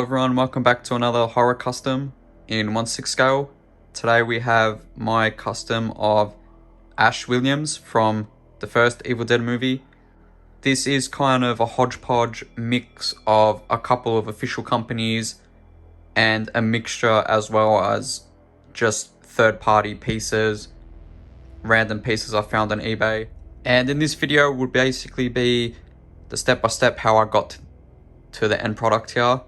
Hello everyone, welcome back to another horror custom in 1/6 scale. Today we have my custom of Ash Williams from the first Evil Dead movie. This is kind of a hodgepodge mix of a couple of official companies and a mixture as well as just third-party pieces, random pieces I found on eBay. And in this video would basically be the step-by-step how I got to the end product here.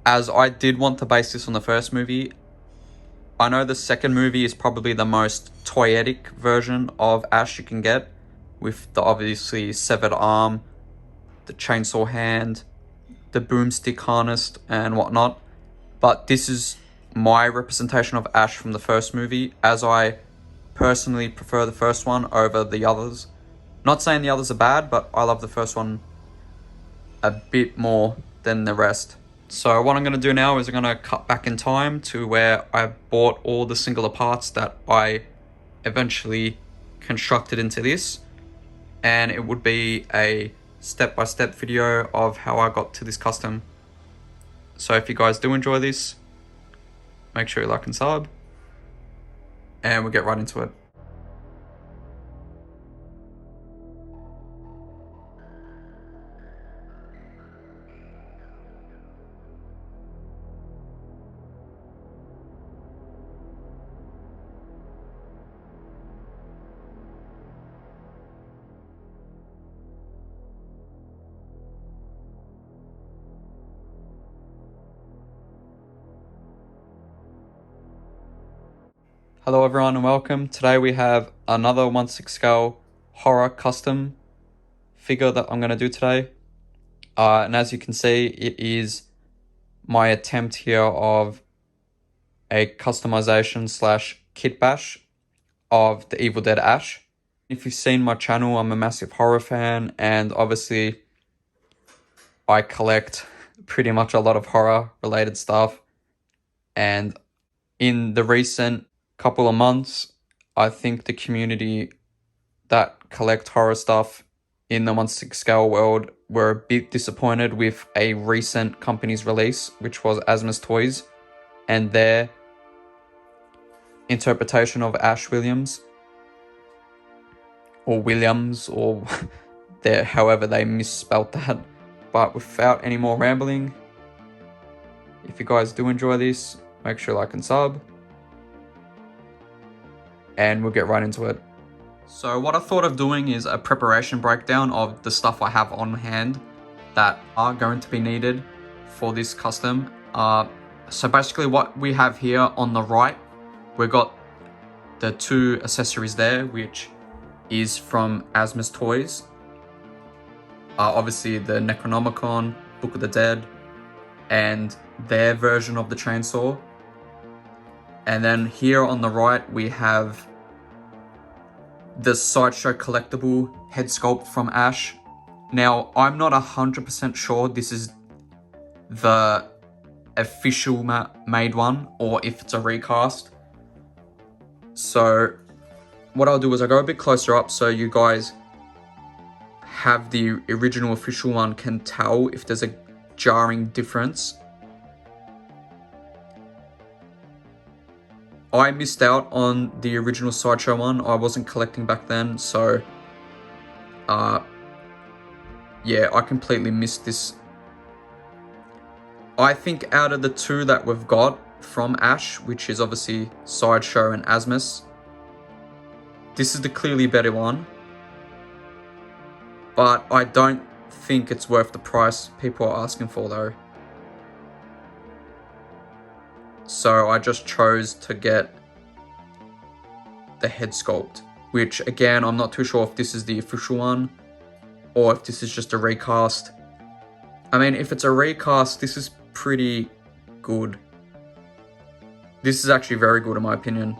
As I did want to base this on the first movie, I know the second movie is probably the most toyetic version of Ash you can get, with the obviously severed arm, the chainsaw hand, the boomstick harness and whatnot. But this is my representation of Ash from the first movie, as I personally prefer the first one over the others. Not saying the others are bad, but I love the first one a bit more than the rest. So what I'm going to do now is I'm going to cut back in time to where I bought all the singular parts that I eventually constructed into this, and it would be a step-by-step video of how I got to this custom. So if you guys do enjoy this, make sure you like and sub, and we'll get right into it. Hello everyone and welcome. Today we have another 1/6 scale horror custom figure that I'm going to do today. And as you can see, it is my attempt here of a customization / kit bash of the Evil Dead Ash. If you've seen my channel, I'm a massive horror fan, and obviously I collect pretty much a lot of horror related stuff. And in the recent couple of months, I think the community that collect horror stuff in the 1/6 scale world were a bit disappointed with a recent company's release, which was Asmus Toys, and their interpretation of Ash Williams, or Williams, or their, however they misspelt that. But without any more rambling, if you guys do enjoy this, make sure you like and sub, and we'll get right into it. So what I thought of doing is a preparation breakdown of the stuff I have on hand that are going to be needed for this custom. So basically what we have here on the right, we've got the two accessories there, which is from Asmus Toys. Obviously the Necronomicon, Book of the Dead, and their version of the chainsaw. And then here on the right, we have the Sideshow Collectible Head-Sculpt from Ash. Now, I'm not 100% sure this is the official made one, or if it's a recast. So what I'll do is I'll go a bit closer up so you guys have the original official one, can tell if there's a jarring difference. I missed out on the original Sideshow one. I wasn't collecting back then, so yeah, I completely missed this. I think out of the two that we've got from Ash, which is obviously Sideshow and Asmus, this is the clearly better one, but I don't think it's worth the price people are asking for though. So I just chose to get the Head-Sculpt, which again, I'm not too sure if this is the official one or if this is just a recast. I mean, if it's a recast, this is pretty good. This is actually very good in my opinion.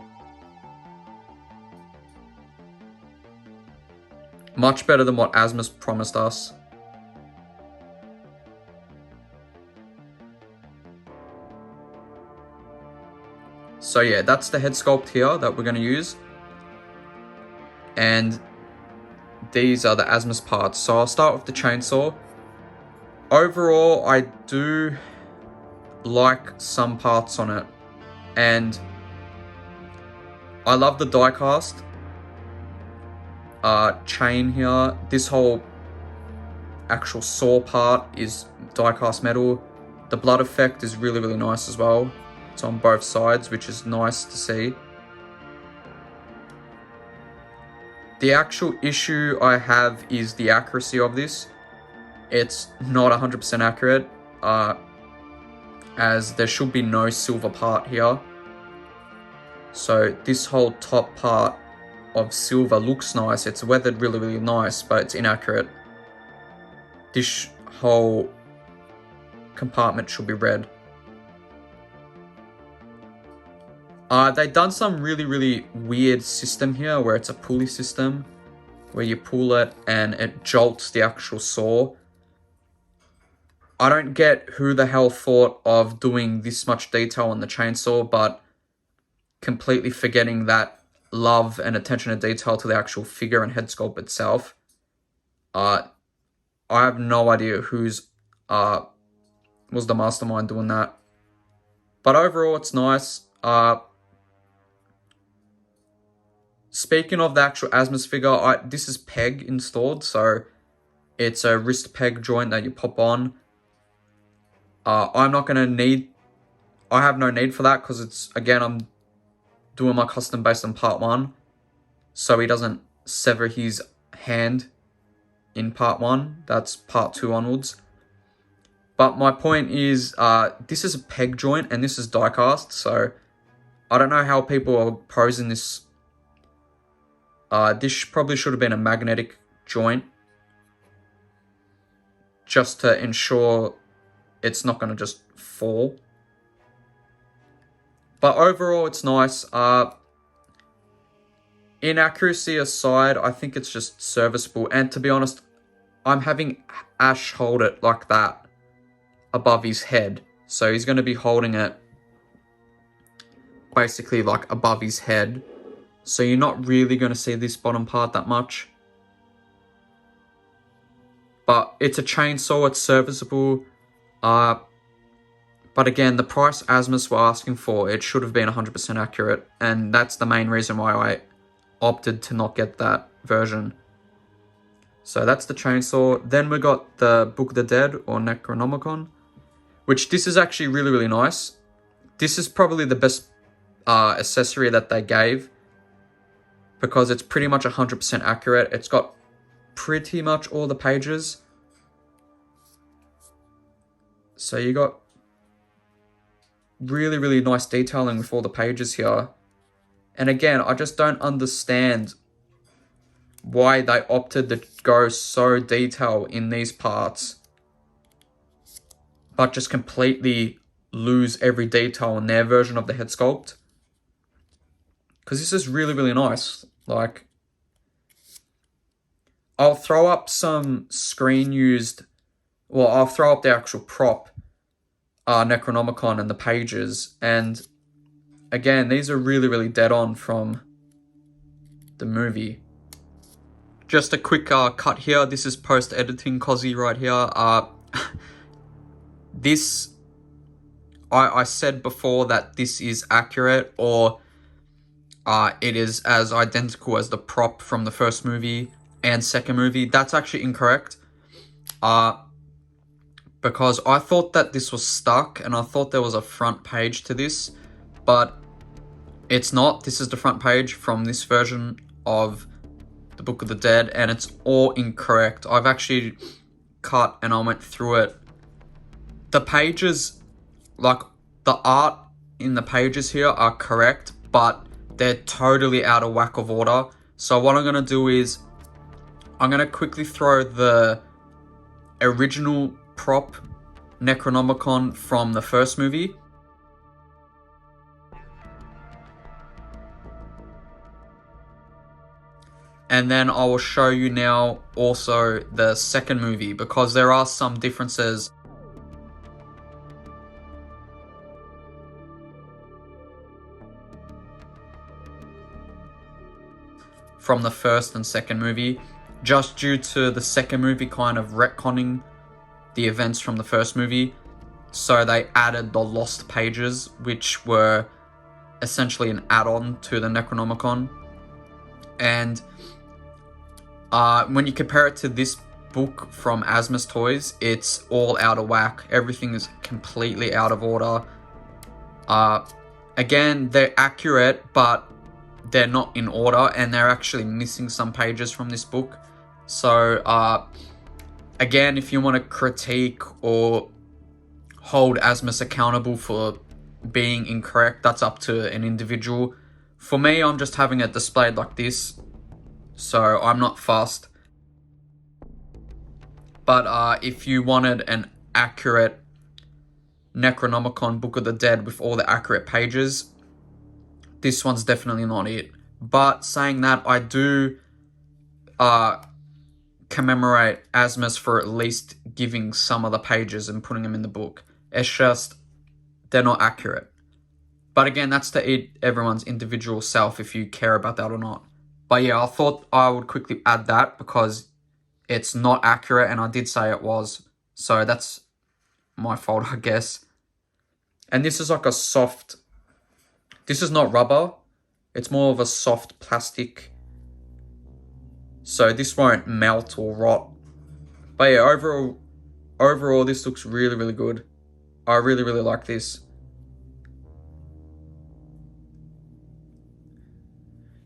Much better than what Asmus promised us. So yeah, that's the Head-Sculpt here that we're going to use. And these are the Asmus parts. So I'll start with the chainsaw. Overall, I do like some parts on it, and I love the die-cast chain here. This whole actual saw part is die-cast metal. The blood effect is really, really nice as well. It's on both sides, which is nice to see. The actual issue I have is the accuracy of this. It's not 100% accurate, as there should be no silver part here. So this whole top part of silver looks nice. It's weathered really, really nice, but it's inaccurate. This whole compartment should be red. They've done some really, really weird system here where it's a pulley system where you pull it and it jolts the actual saw. I don't get who the hell thought of doing this much detail on the chainsaw, but completely forgetting that love and attention to detail to the actual figure and head sculpt itself. I have no idea who's was the mastermind doing that. But overall, it's nice. Speaking of the actual Asmus figure, this is peg installed, so it's a wrist peg joint that you pop on. I'm not going to need... I have no need for that because it's, again, I'm doing my custom based on part 1. So he doesn't sever his hand in part 1. That's part 2 onwards. But my point is, this is a peg joint and this is die cast. So I don't know how people are posing this. This probably should have been a magnetic joint, just to ensure it's not going to just fall. But overall, it's nice. Inaccuracy aside, I think it's just serviceable. And to be honest, I'm having Ash hold it like that above his head. So he's going to be holding it basically like above his head. So you're not really going to see this bottom part that much. But it's a chainsaw, it's serviceable. But again, the price Asmus were asking for, it should have been 100% accurate. And that's the main reason why I opted to not get that version. So that's the chainsaw. Then we got the Book of the Dead, or Necronomicon, which this is actually really, really nice. This is probably the best accessory that they gave, because it's pretty much 100% accurate. It's got pretty much all the pages. So you got really, really nice detailing with all the pages here. And again, I just don't understand why they opted to go so detailed in these parts, but just completely lose every detail in their version of the head sculpt. Because this is really, really nice. Like, I'll throw up some screen used, well, I'll throw up the actual prop, Necronomicon, and the pages. And again, these are really, really dead on from the movie. Just a quick cut here. This is post-editing Cozzy right here. This, I said before that this is accurate, or it is as identical as the prop from the first movie and second movie. That's actually incorrect. Because I thought that this was stuck and I thought there was a front page to this, but it's not. This is the front page from this version of the Book of the Dead, and it's all incorrect. I've actually cut and I went through it. The pages, like the art in the pages here are correct, but they're totally out of whack of order. So what I'm going to do is I'm going to quickly throw the original prop Necronomicon from the first movie. And then I will show you now also the second movie, because there are some differences. From the first and second movie, just due to the second movie kind of retconning the events from the first movie. So they added the lost pages, which were essentially an add-on to the Necronomicon. And when you compare it to this book from Asmus Toys, it's all out of whack. Everything is completely out of order. Again, they're accurate, but they're not in order, and they're actually missing some pages from this book. So, again, if you want to critique or hold Asmus accountable for being incorrect, that's up to an individual. For me, I'm just having it displayed like this, so I'm not fussed. But if you wanted an accurate Necronomicon Book of the Dead with all the accurate pages, this one's definitely not it. But saying that, I do commemorate Asmus for at least giving some of the pages and putting them in the book. It's just, they're not accurate. But again, that's to everyone's individual self if you care about that or not. But yeah, I thought I would quickly add that because it's not accurate, and I did say it was. So that's my fault, I guess. And this is like a soft... This is not rubber. It's more of a soft plastic. So this won't melt or rot. But yeah, overall this looks really, really good. I really, really like this.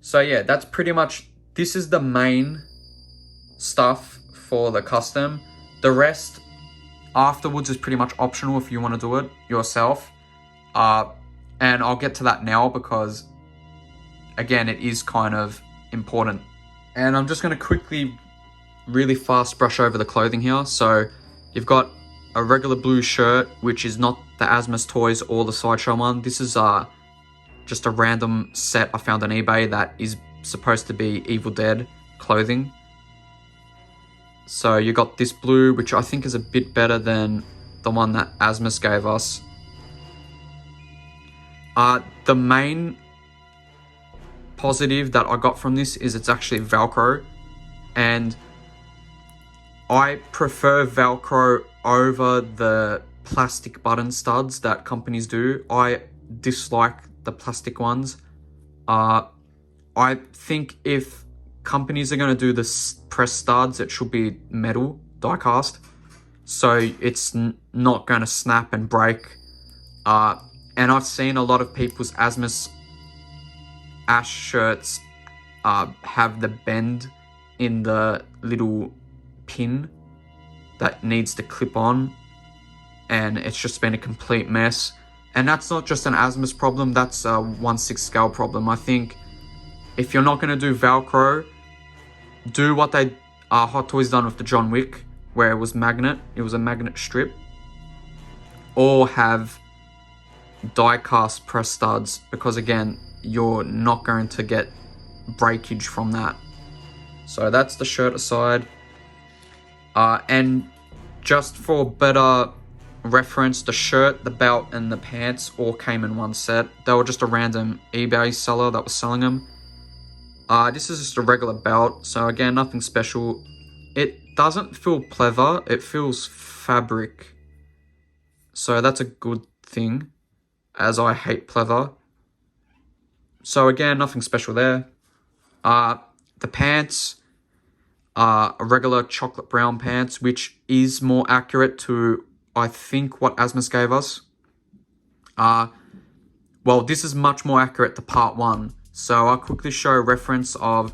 So yeah, that's pretty much... This is the main stuff for the custom. The rest afterwards is pretty much optional if you want to do it yourself. And I'll get to that now because, again, it is kind of important. And I'm just going to quickly, really fast brush over the clothing here. So you've got a regular blue shirt, which is not the Asmus Toys or the Sideshow one. This is just a random set I found on eBay that is supposed to be Evil Dead clothing. So you got this blue, which I think is a bit better than the one that Asmus gave us. The main positive that I got from this is it's actually Velcro, and I prefer Velcro over the plastic button studs that companies do. I dislike the plastic ones. I think if companies are going to do the press studs, it should be metal, die cast, so it's not going to snap and break. And I've seen a lot of people's Asmus Ash shirts have the bend in the little pin that needs to clip on, and it's just been a complete mess. And that's not just an Asmus problem, that's a 1/6 scale problem. I think if you're not going to do Velcro, do what they Hot Toys done with the John Wick, where it was a magnet strip, or have die cast press studs, because again, you're not going to get breakage from that. So that's the shirt aside. And just for better reference, the shirt, the belt, and the pants all came in one set. They were just a random eBay seller that was selling them. This is just a regular belt, so again, nothing special. It doesn't feel pleather, it feels fabric. So that's a good thing, as I hate pleather. So again, nothing special there. The pants are a regular chocolate brown pants, which is more accurate to, I think, what Asmus gave us. Well, this is much more accurate to part 1. So I'll quickly show a reference of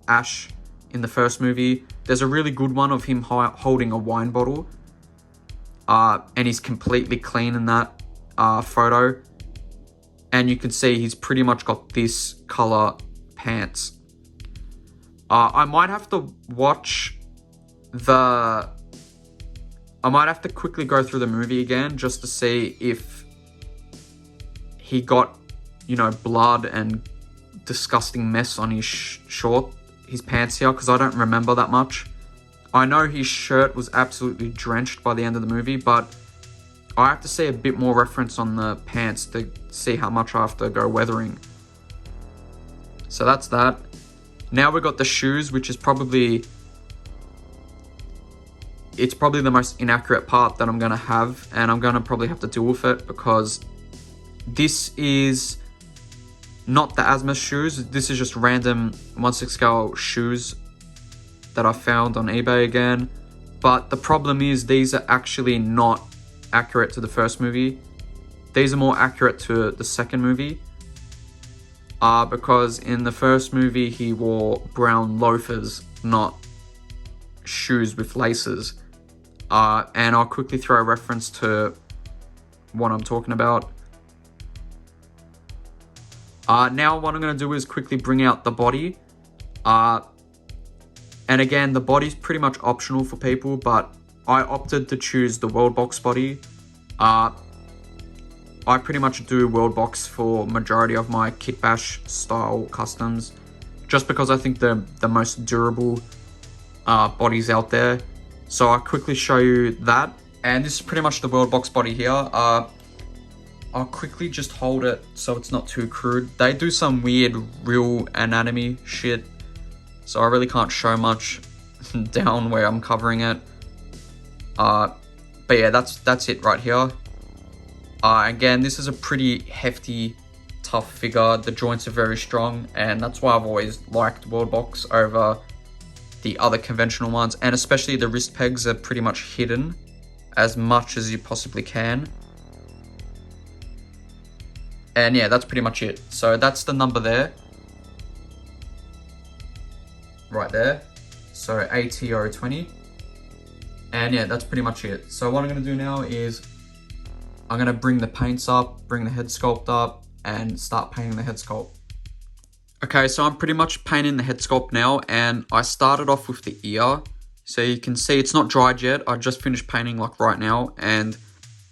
Ash in the first movie. There's a really good one of him holding a wine bottle. And he's completely clean in that photo. And you can see he's pretty much got this color pants. I might have to quickly go through the movie again just to see if he got, blood and disgusting mess on his his pants here, because I don't remember that much. I know his shirt was absolutely drenched by the end of the movie, but I have to see a bit more reference on the pants to see how much I have to go weathering. So that's that. Now we've got the shoes, which is probably it's probably the most inaccurate part that I'm going to have, and I'm going to probably have to deal with it because this is not the Asmus shoes. This is just random 1/6 scale shoes that I found on eBay again. But the problem is these are actually not accurate to the first movie. These are more accurate to the second movie. Because in the first movie he wore brown loafers, not shoes with laces. And I'll quickly throw a reference to what I'm talking about. Now what I'm going to do is quickly bring out the body. And again, the body's pretty much optional for people, but I opted to choose the World Box body. I pretty much do World Box for majority of my kit bash style customs, just because I think they're the most durable bodies out there. So I'll quickly show you that. And this is pretty much the World Box body here. I'll quickly just hold it so it's not too crude. They do some weird real anatomy shit, so I really can't show much down where I'm covering it. But yeah, that's it right here. Again, this is a pretty hefty, tough figure. The joints are very strong, and that's why I've always liked World Box over the other conventional ones. And especially the wrist pegs are pretty much hidden as much as you possibly can. And yeah, that's pretty much it. So that's the number there. Right there. So ATO20. And yeah, that's pretty much it. So what I'm going to do now is I'm going to bring the paints up, bring the head sculpt up, and start painting the head sculpt. Okay, so I'm pretty much painting the head sculpt now, and I started off with the ear. So you can see it's not dried yet. I just finished painting like right now, and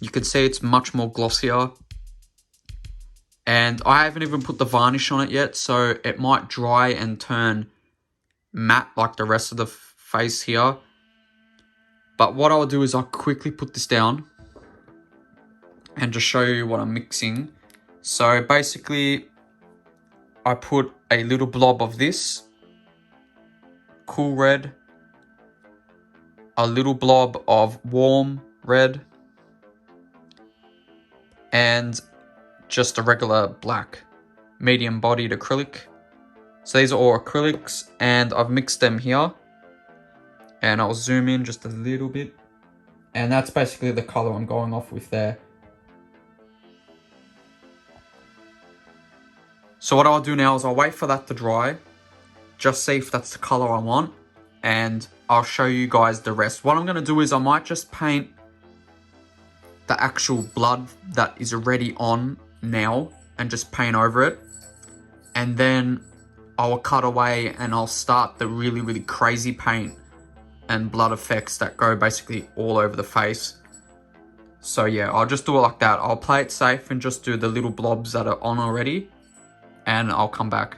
you can see it's much more glossier. And I haven't even put the varnish on it yet, so it might dry and turn matte like the rest of the face here. But what I'll do is I'll quickly put this down and just show you what I'm mixing. So basically, I put a little blob of this, cool red, a little blob of warm red, and just a regular black medium bodied acrylic. So these are all acrylics, and I've mixed them here, and I'll zoom in just a little bit, and that's basically the color I'm going off with there. So what I'll do now is I'll wait for that to dry, just see if that's the color I want, and I'll show you guys the rest. What I'm going to do is I might just paint the actual blood that is already on now and just paint over it, and then I'll cut away and I'll start the really, really crazy paint and blood effects that go basically all over the face. So yeah, I'll just do it like that. I'll play it safe and just do the little blobs that are on already, and I'll come back.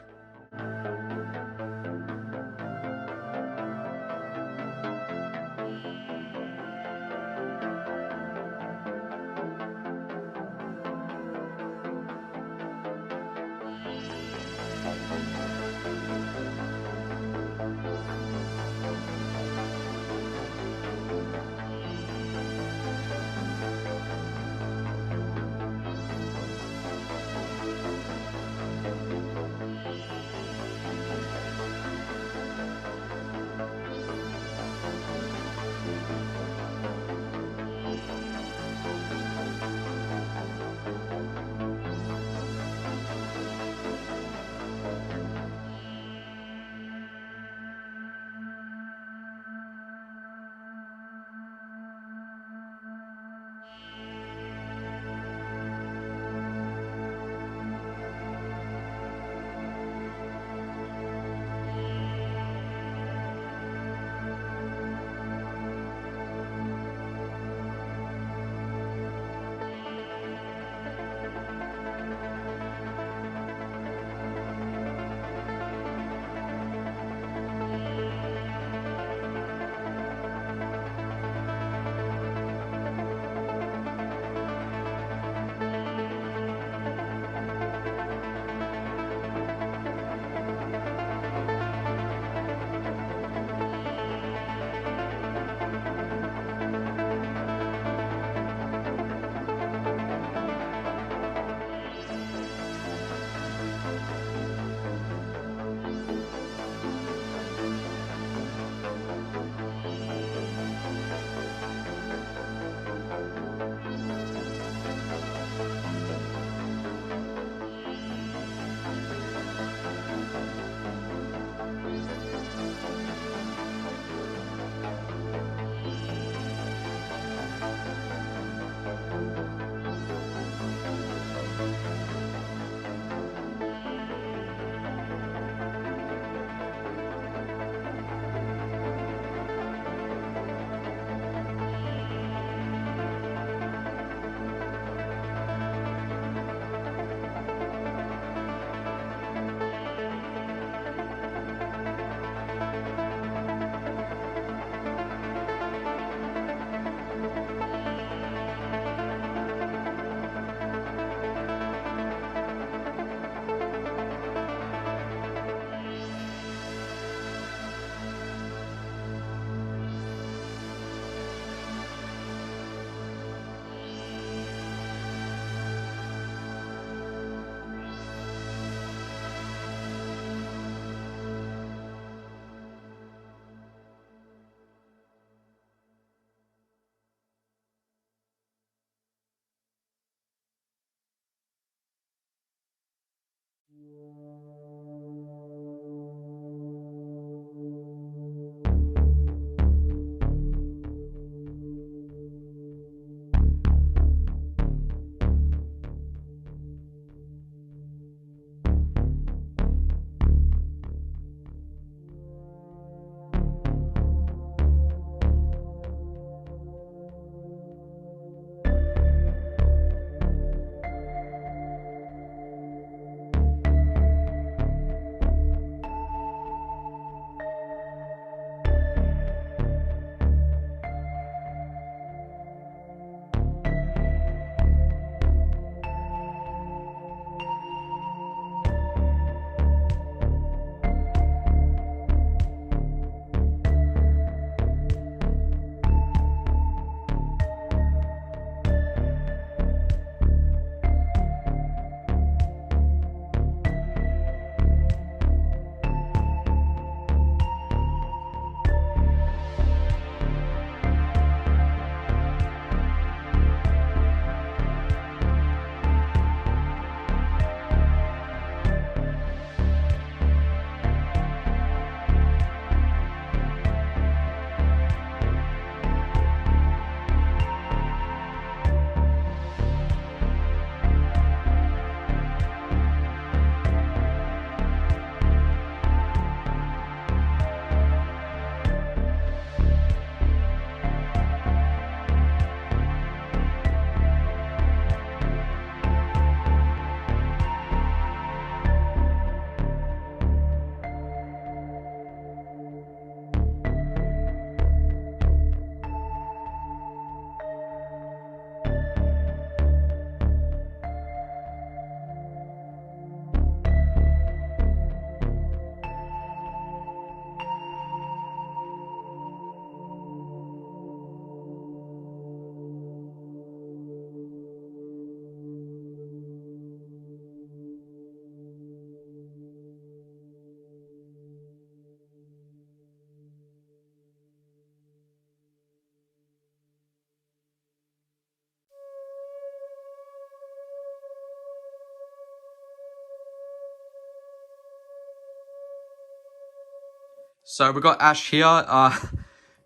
So we got Ash here.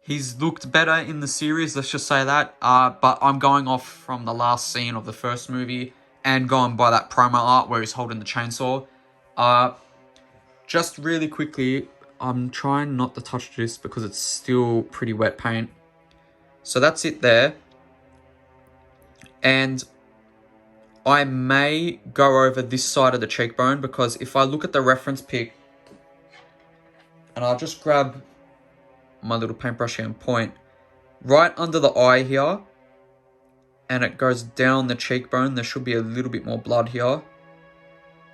He's looked better in the series, let's just say that. But I'm going off from the last scene of the first movie and going by that promo art where he's holding the chainsaw. Just really quickly, I'm trying not to touch this because it's still pretty wet paint. So that's it there. And I may go over this side of the cheekbone because if I look at the reference pic, and I'll just grab my little paintbrush here and point right under the eye here, and it goes down the cheekbone. There should be a little bit more blood here,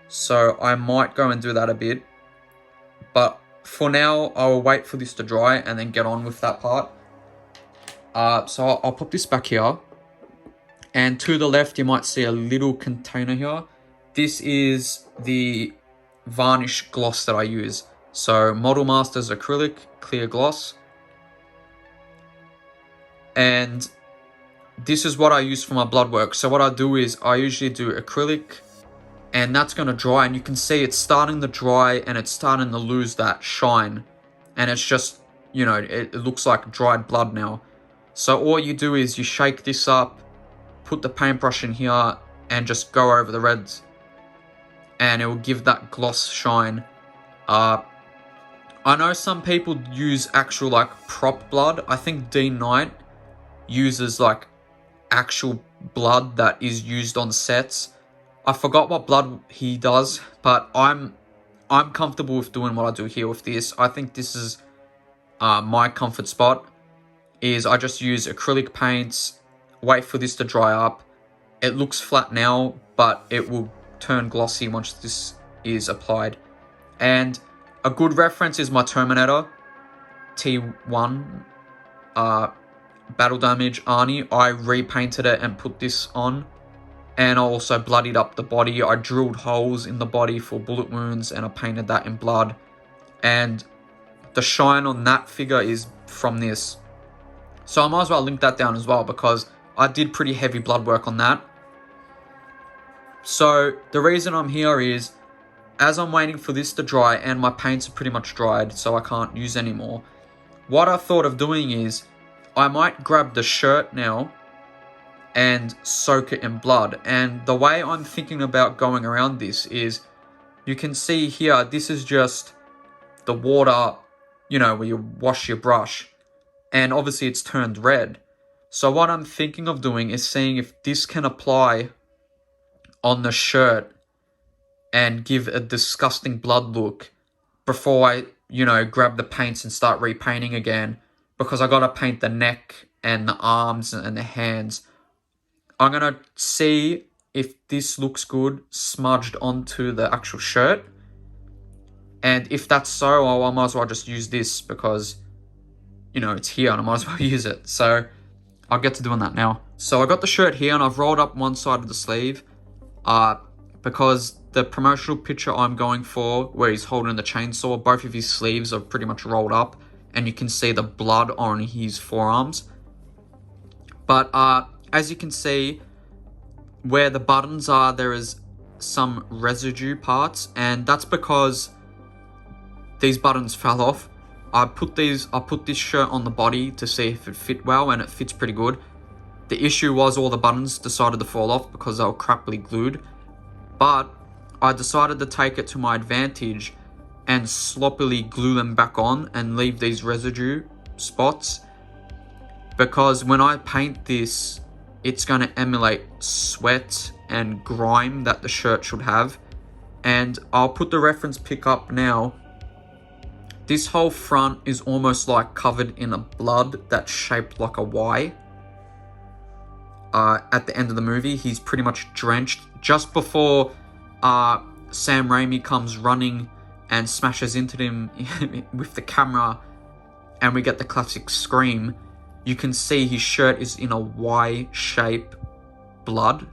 so I might go and do that a bit, but for now I will wait for this to dry and then get on with that part. So I'll pop this back here, and to the left you might see a little container here. This is the varnish gloss that I use. So Model Masters acrylic clear gloss, and this is what I use for my Bloodwork. So what I do is I usually do acrylic, and that's going to dry, and you can see it's starting to dry and it's starting to lose that shine, and it's just, you know, it looks like dried blood now. So all you do is you shake this up, put the paintbrush in here, and just go over the reds, and it will give that gloss shine. I know some people use actual like prop blood. I think Dean Knight uses like actual blood that is used on sets. I forgot what blood he does, but I'm comfortable with doing what I do here with this. I think this is my comfort spot. Is I just use acrylic paints, wait for this to dry up. It looks flat now, but it will turn glossy once this is applied. And a good reference is my Terminator T1 Battle Damage Arnie. I repainted it and put this on, and I also bloodied up the body. I drilled holes in the body for bullet wounds and I painted that in blood, and the shine on that figure is from this. So I might as well link that down as well because I did pretty heavy blood work on that. So the reason I'm here is, as I'm waiting for this to dry, and my paints are pretty much dried, so I can't use anymore, what I thought of doing is I might grab the shirt now and soak it in blood. And the way I'm thinking about going around this is, you can see here, this is just the water, you know, where you wash your brush, and obviously it's turned red. So what I'm thinking of doing is seeing if this can apply on the shirt and give a disgusting blood look before I, you know, grab the paints and start repainting again, because I gotta paint the neck and the arms and the hands. I'm gonna see if this looks good smudged onto the actual shirt, and if that's so, I might as well just use this, because, you know, it's here and I might as well use it. So I'll get to doing that now. So I got the shirt here and I've rolled up one side of the sleeve, because the promotional picture I'm going for, where he's holding the chainsaw, both of his sleeves are pretty much rolled up and you can see the blood on his forearms. But as you can see, where the buttons are, there is some residue parts, and that's because these buttons fell off. I put this shirt on the body to see if it fit well, and it fits pretty good. The issue was all the buttons decided to fall off because they were crappily glued. But I decided to take it to my advantage and sloppily glue them back on and leave these residue spots, because when I paint this, it's going to emulate sweat and grime that the shirt should have. And I'll put the reference pic up now. This whole front is almost like covered in a blood that's shaped like a Y. At the end of the movie, he's pretty much drenched. Just before Sam Raimi comes running and smashes into him with the camera, and we get the classic scream, you can see his shirt is in a Y shape blood,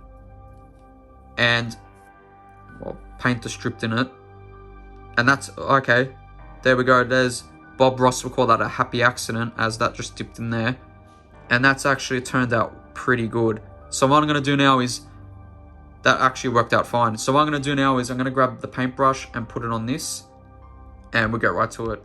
and well, paint is stripped in it. And that's okay. There we go. There's Bob Ross will call that a happy accident, as that just dipped in there, and that's actually turned out pretty good. So what I'm going to do now is, that actually worked out fine. So what I'm going to do now is I'm going to grab the paintbrush and put it on this, and we'll get right to it.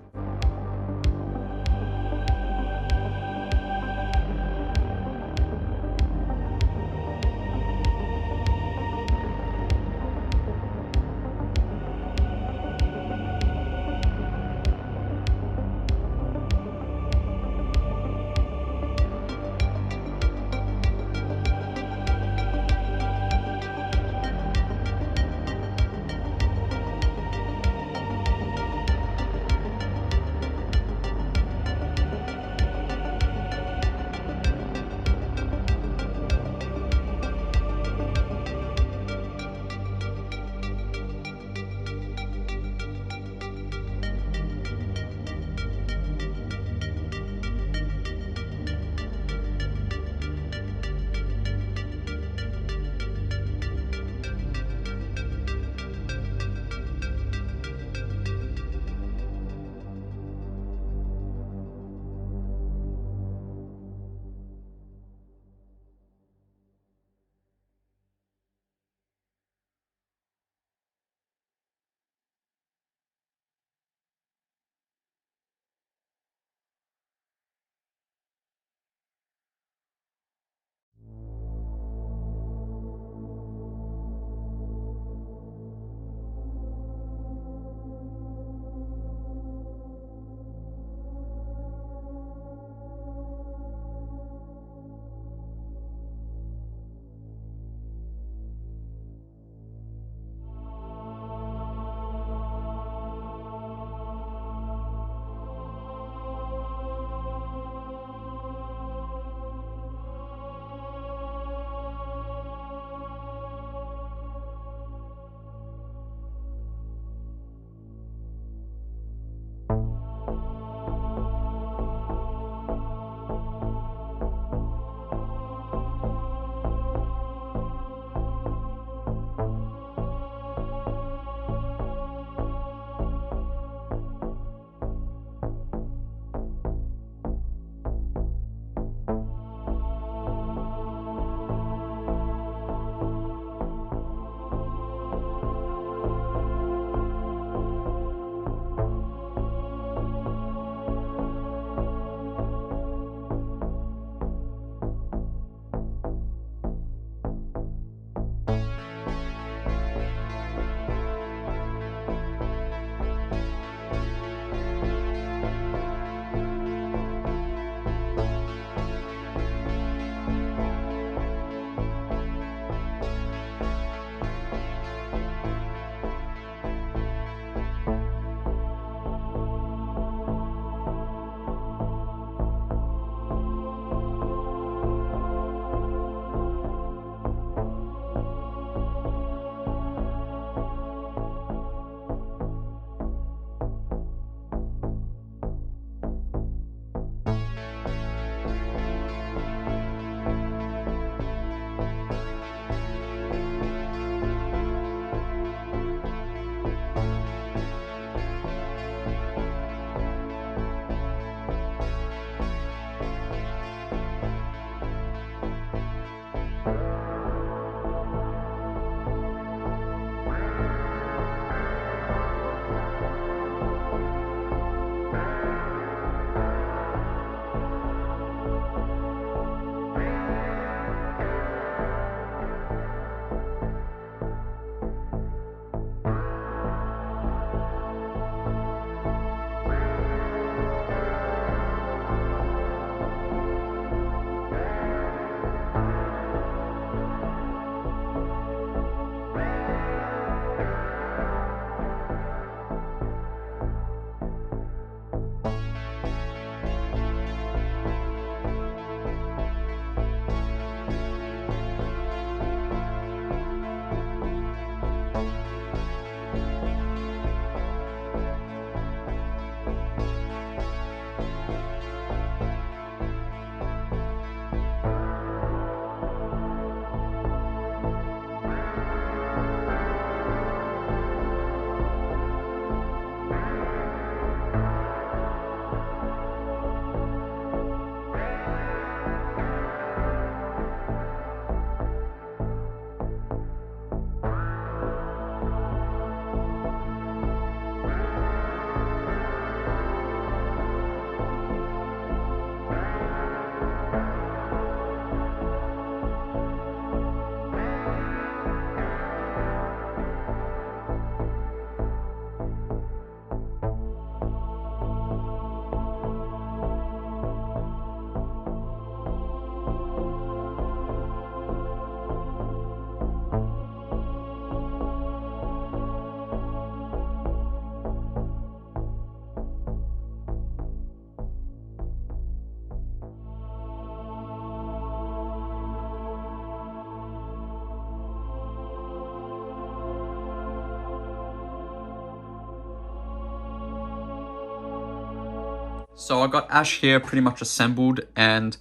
So I got Ash here pretty much assembled, and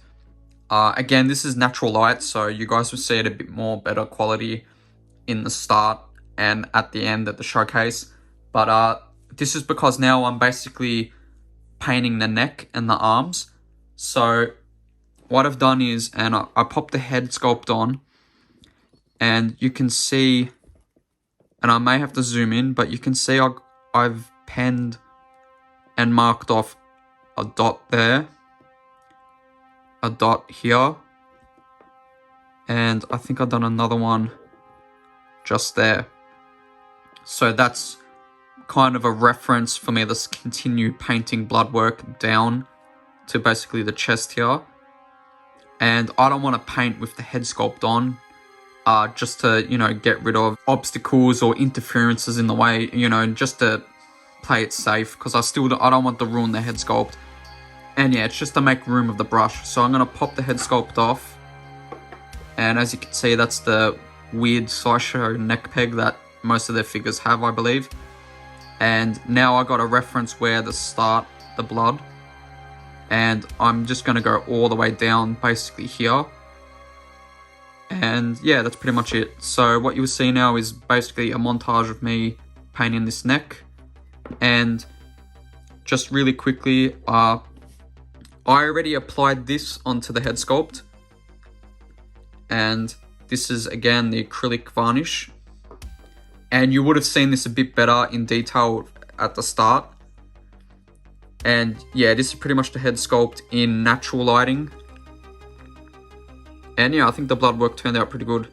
again, this is natural light, so you guys will see it a bit more better quality in the start and at the end at the showcase. But this is because now I'm basically painting the neck and the arms. So what I've done is, and I popped the head sculpt on, and you can see, and I may have to zoom in, but you can see I've penned and marked off a dot there, a dot here, and I think I've done another one just there. So that's kind of a reference for me to continue painting Bloodwork down to basically the chest here. And I don't want to paint with the head sculpt on, just to, you know, get rid of obstacles or interferences in the way, you know, just to play it safe, because I don't want to ruin the head sculpt. And yeah, it's just to make room of the brush. So I'm going to pop the head sculpt off. And as you can see, that's the weird Sideshow neck peg that most of their figures have, I believe. And now I got a reference where to start the blood. And I'm just going to go all the way down basically here. And yeah, that's pretty much it. So what you'll see now is basically a montage of me painting this neck. And just really quickly, I already applied this onto the head sculpt. And this is again the acrylic varnish. And you would have seen this a bit better in detail at the start. And yeah, this is pretty much the head sculpt in natural lighting. And yeah, I think the blood work turned out pretty good.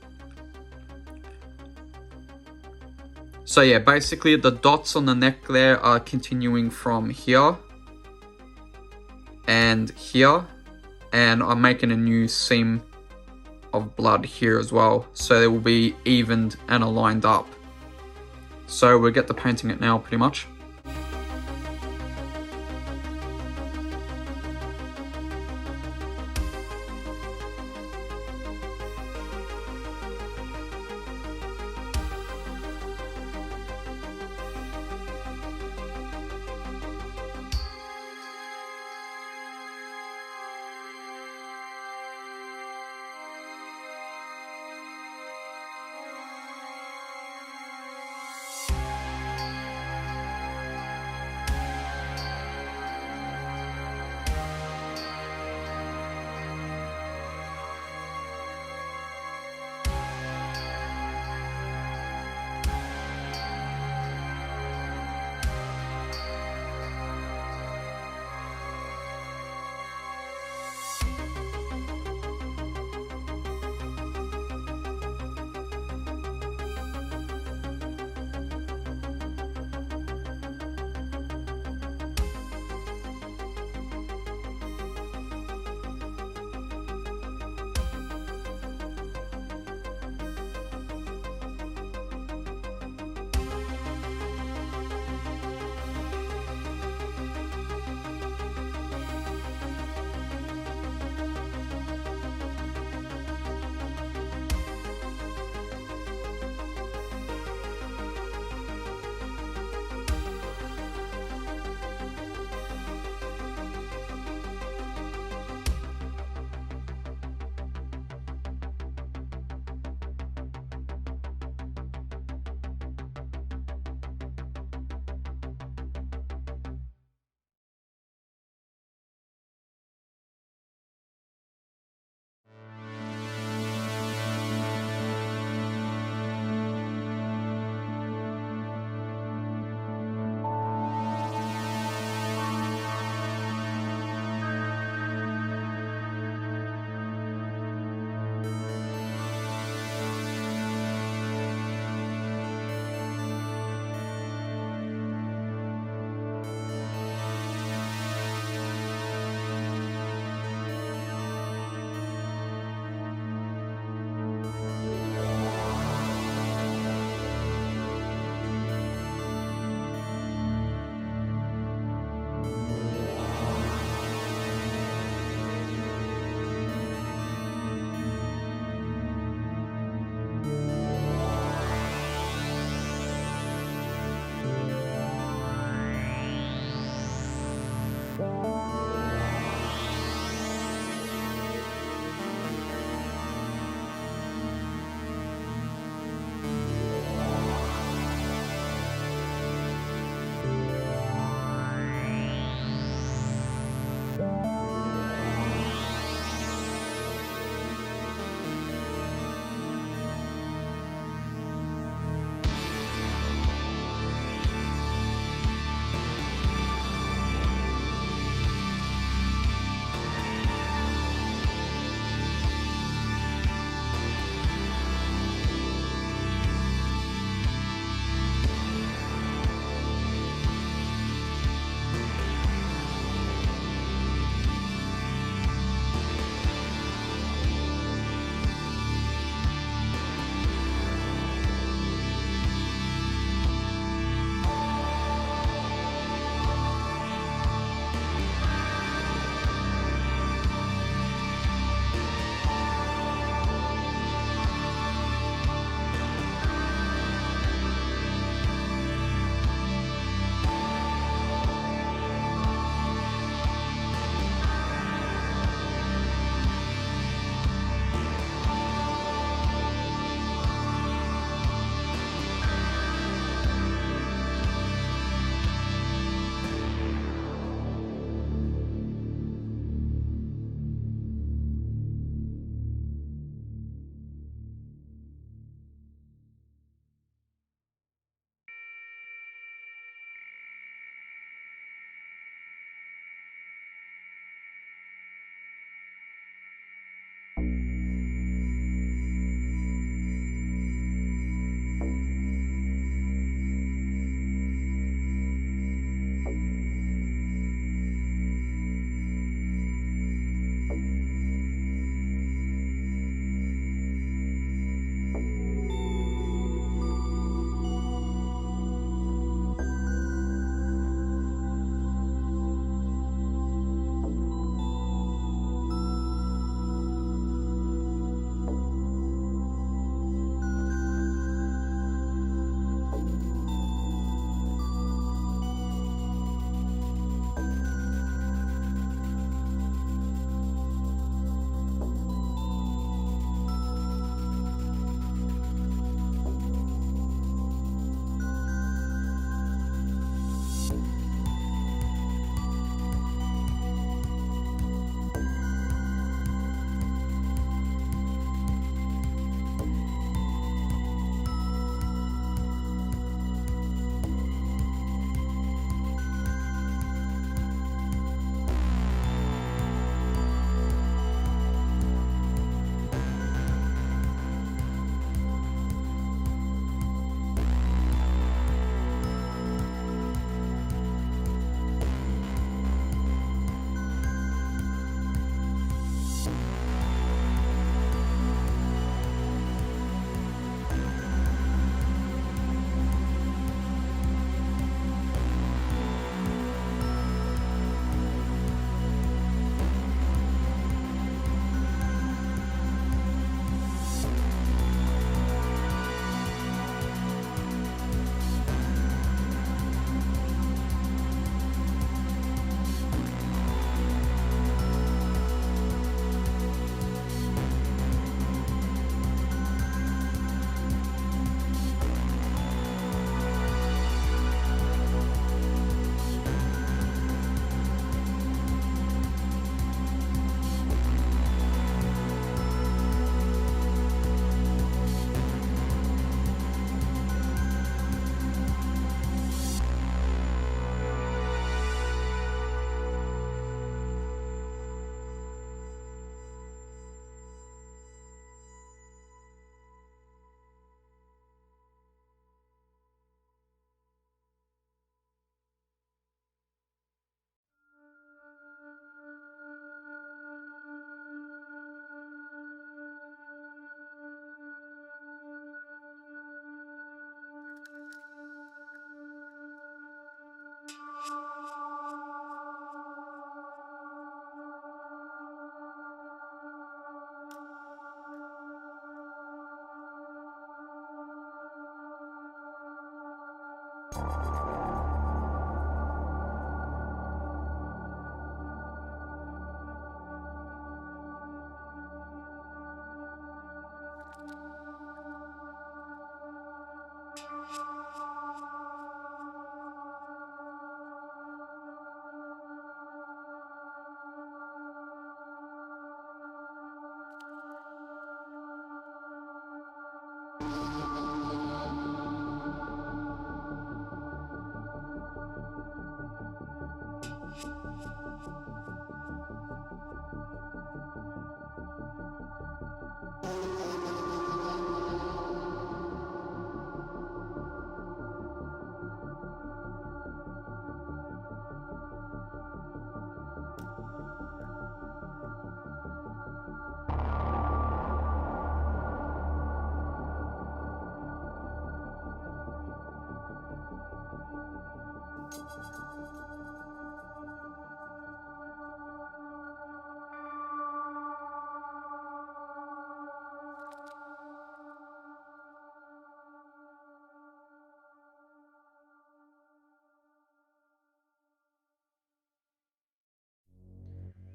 So yeah, basically the dots on the neck there are continuing from here and here, and I'm making a new seam of blood here as well, so they will be evened and aligned up. So we'll get to painting it now pretty much.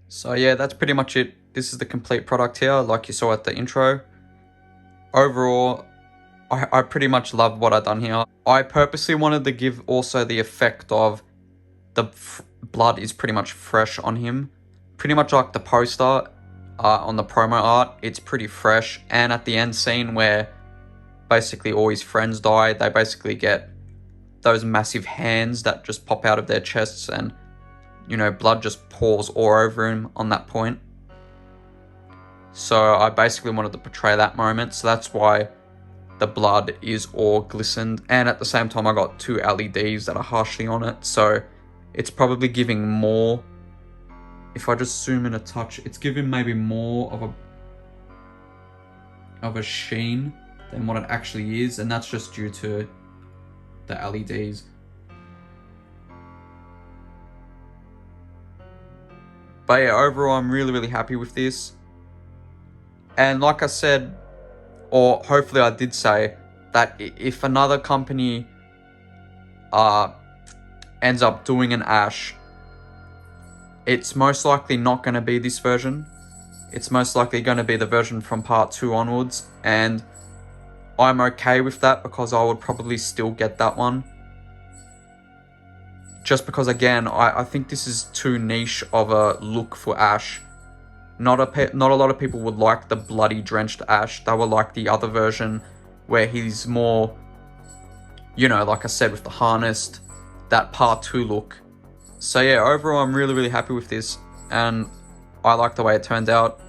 So yeah, that's pretty much it. This is the complete product here, like you saw at the intro. Overall, I pretty much love what I've done here. I purposely wanted to give also the effect of the blood is pretty much fresh on him. Pretty much like the poster on the promo art, it's pretty fresh. And at the end scene where basically all his friends die, they basically get those massive hands that just pop out of their chests, and you know, blood just pours all over him on that point. So I basically wanted to portray that moment, so that's why the blood is all glistened. And at the same time, I got two LEDs that are harshly on it, so it's probably giving more. If I just zoom in a touch, it's giving maybe more of a sheen than what it actually is, and that's just due to the LEDs. But yeah, overall, I'm really happy with this. And like I said, or hopefully I did say, that if another company ends up doing an Ash, it's most likely not going to be this version. It's most likely going to be the version from part 2 onwards. And I'm okay with that, because I would probably still get that one. Just because, again, I think this is too niche of a look for Ash. Not a lot of people would like the bloody drenched Ash. They will like the other version where he's more, you know, like I said, with the harnessed, that part 2 look. So yeah, overall I'm really happy with this, and I like the way it turned out.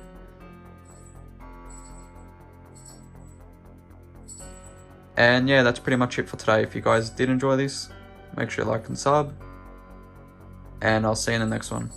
And yeah, that's pretty much it for today. If you guys did enjoy this, make sure you like and sub, and I'll see you in the next one.